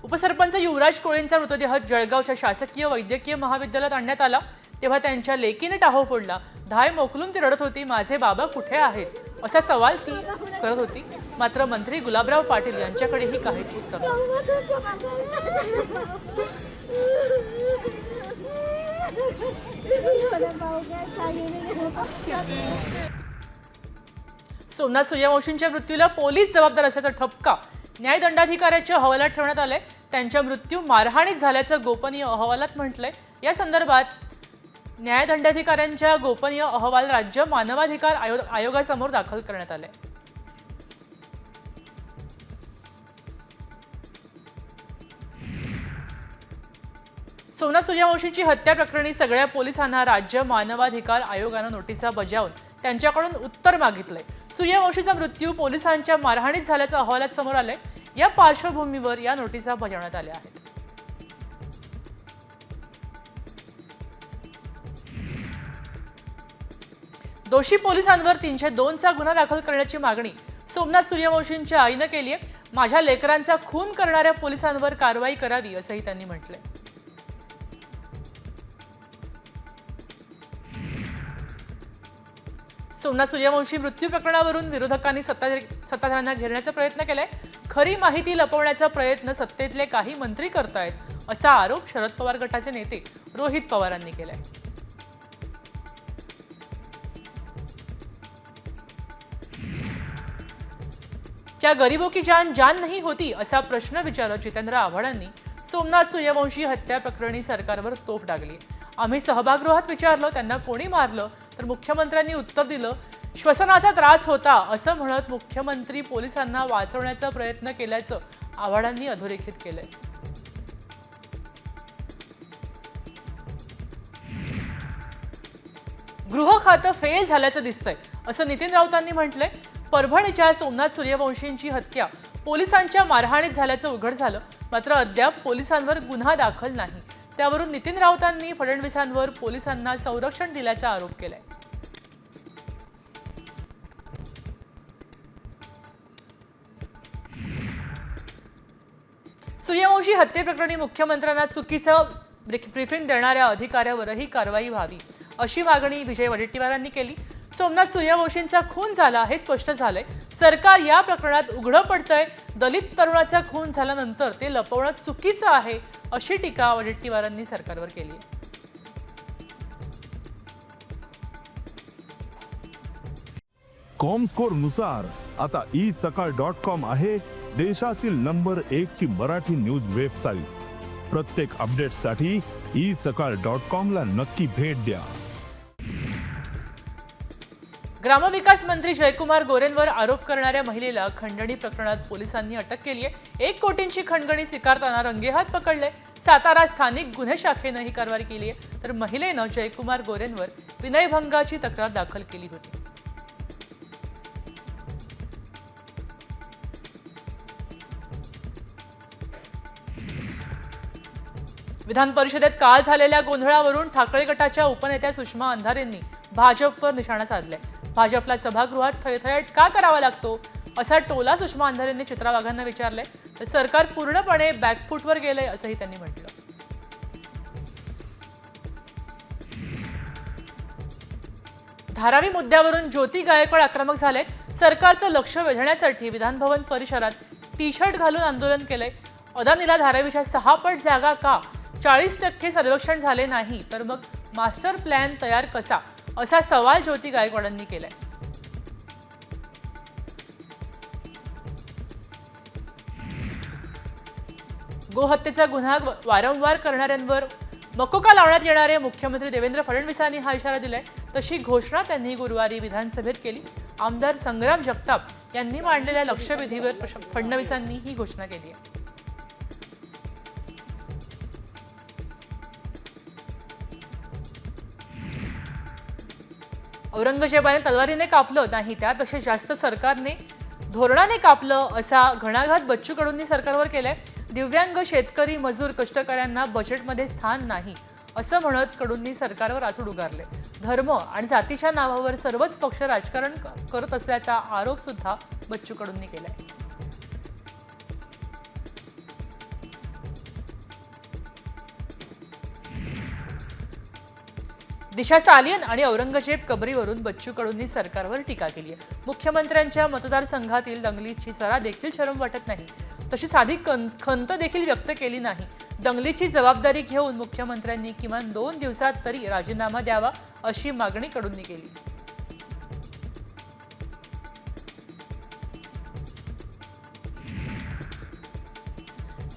उपसरपंच युवराज कोळेंचा मृतदेह जळगावच्या शासकीय वैद्यकीय महाविद्यालयात आणण्यात आला तेव्हा त्यांच्या लेकीने टाहो फोडला। धाय मोकलून ती रडत होती, माझे बाबा कुठे आहेत असा सवाल ती करत होती। मात्र मंत्री गुलाबराव पाटील यांच्याकडेही काहीच उत्तर सोमनाथ सूर्यवंशींच्या मृत्यूला पोलीस जबाबदार असल्याचा ठपका न्यायदंडाधिकाऱ्याच्या अहवालात ठेवण्यात आलाय। त्यांचा मृत्यू मारहाणीत झाल्याचं गोपनीय अहवालात म्हटलंय। या संदर्भात न्यायदंडाधिकाऱ्यांच्या गोपनीय अहवाल राज्य मानवाधिकार आयोगासमोर दाखल करण्यात आले। सोमनाथ सूर्यवंशींची हत्या प्रकरणी सगळ्या पोलिसांना राज्य मानवाधिकार आयोगानं नोटिसा बजावून त्यांच्याकडून उत्तर मागितलंय। सूर्यवंशीचा मृत्यू पोलिसांच्या मारहाणीत झाल्याचं अहवालात समोर आलंय। या पार्श्वभूमीवर या नोटिसा बजावण्यात आल्या आहेत। दोषी पोलिसांवर 302 चा गुन्हा दाखल करण्याची मागणी सोमनाथ सूर्यवंशींच्या आईने केली आहे। माझ्या लेकरांचा खून करणाऱ्या पोलिसांवर कारवाई करावी असंही त्यांनी म्हटलंय। सोमनाथ सूर्यवंशी मृत्यू प्रकरणावरून विरोधकांनी सत्ताधाऱ्यांना घेरण्याचा प्रयत्न केलाय। खरी माहिती लपवण्याचा प्रयत्न सत्तेतले काही मंत्री करतायत असा आरोप शरद पवार गटाचे नेते रोहित पवारांनी केलाय। क्या गरीबों की जान जान नहीं होती असा प्रश्न विचारत जितेंद्र आव्हाडांनी सोमनाथ सूर्यवंशी हत्या प्रकरणी सरकारवर तोफ डागली। आम्ही सभागृहात विचारलं त्यांना कोणी मारलं तर मुख्यमंत्र्यांनी उत्तर दिलं श्वसनाचा त्रास होता असं म्हणत मुख्यमंत्री पोलिसांना वाचवण्याचा प्रयत्न केल्याचं आव्हाडांनी अधोरेखित केलंय। गृह खातं फेल झाल्याचं दिसतंय असं नितीन राऊतांनी म्हटलंय। परभणीच्या सोमनाथ सूर्यवंशींची हत्या पोलिसांच्या मारहाणीत झाल्याचं उघड झालं, मात्र अद्याप पोलिसांवर गुन्हा दाखल नाही। त्यावरून नितीन राऊतांनी फडणवीसांवर पोलिसांना संरक्षण दिल्याचा आरोप केलाय। सूर्यवंशी हत्येप्रकरणी मुख्यमंत्र्यांना चुकीचं ब्रीफिंग देणाऱ्या अधिकाऱ्यावरही कारवाई व्हावी अशी मागणी विजय वडेट्टीवारांनी केली। सोमनाथ सूर्यवंशींचा खून झाला हे स्पष्ट झालंय। सरकार या प्रकरणात उघडं पडतंय। दलित तरुणाचा खून झाल्यानंतर ते लपवणं चुकीचं आहे अशी टीका वडेट्टीवारांनी सरकारवर केली आहे। कॉमस्कोर नुसार आता isakal.com आहे देशातील नंबर 1 ची मराठी न्यूज वेबसाईट। प्रत्येक अपडेटसाठी isakal.com ला नक्की भेट द्या। ग्रामविकास मंत्री जयकुमार गोरेंवर आरोप करणाऱ्या महिलेला खंडणी प्रकरणात पोलिसांनी अटक केली आहे। 1 कोटींची खंडणी स्वीकारताना रंगेहात पकडले। सातारा स्थानिक गुन्हे शाखेनं ही कारवाई केली आहे, तर महिलेनं जयकुमार गोरेंवर विनयभंगाची तक्रार दाखल केली होती। विधान परिषदेत काल झालेल्या गोंधळावरून ठाकरे गटाच्या उपनेत्या सुषमा अंधारेंनी भाजपवर निशाणा साधलाय। भाजपला सभागृहात थयथयाट का करावा लागतो असा टोला सुषमा अंधारेंनी चित्रा वाघांना विचारलाय, तर सरकार पूर्णपणे बॅकफूटवर गेलंय असंही त्यांनी म्हटलं। धारावी मुद्द्यावरून ज्योती गायकवाड आक्रमक झालेत। सरकारचं लक्ष वेधण्यासाठी विधानभवन परिसरात टी-शर्ट घालून आंदोलन केलंय। अदानीला धारावीच्या 6 पट जागा का 40% सर्वेक्षण झाले नाही तर मग मास्टर प्लॅन तयार कसा असा सवाल ज्योती गायकवाडांनी केलाय। गोहत्येचा गुन्हा वारंवार करणाऱ्यांवर मकोका लावण्यात येणारे मुख्यमंत्री देवेंद्र फडणवीसांनी हा इशारा दिलाय। तशी घोषणा त्यांनी गुरुवारी विधानसभेत केली। आमदार संग्राम जगताप यांनी मांडलेल्या लक्षवेधीवर फडणवीसांनी ही घोषणा केली आहे। औरंगजेबाने तलवारीने कापलं नाही, त्यापेक्षा जास्त सरकारने धोरणाने कापलं असा घणाघात बच्चू कडूंनी सरकारवर केलाय। दिव्यांग शेतकरी मजूर कष्टकऱ्यांना बजेटमध्ये स्थान नाही असं म्हणत कडूंनी सरकारवर आसूड उगारले। धर्म आणि जातीच्या नावावर सर्वच पक्ष राजकारण करत असल्याचा आरोप सुद्धा बच्चू कडूंनी केलाय। दिशा सालियन आणि औरंगजेब कबरीवरून बच्चू कडूंनी सरकारवर टीका केली आहे. मुख्यमंत्र्यांच्या मतदारसंघातील दंगलीची जरा देखील शरम वाटत नाही. तशी साधी खंत देखील व्यक्त केली नाही. दंगलीची जबाबदारी घेऊन मुख्यमंत्र्यांनी किमान 2 दिवसात तरी राजीनामा द्यावा अशी मागणी कडूंनी केली.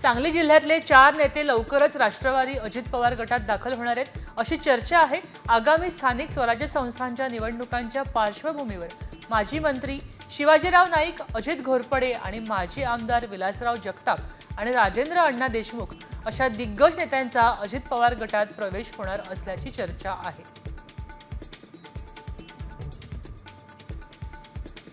सांगली जिल्ह्यातले 4 नेते लवकरच राष्ट्रवादी अजित पवार गटात दाखल होणार आहेत अशी चर्चा आहे. आगामी स्थानिक स्वराज्य संस्थांच्या निवडणुकांच्या पार्श्वभूमीवर माजी मंत्री शिवाजीराव नाईक, अजित घोरपडे आणि माजी आमदार विलासराव जगताप आणि राजेंद्र अण्णा देशमुख अशा दिग्गज नेत्यांचा अजित पवार गटात प्रवेश होणार असल्याची चर्चा आहे.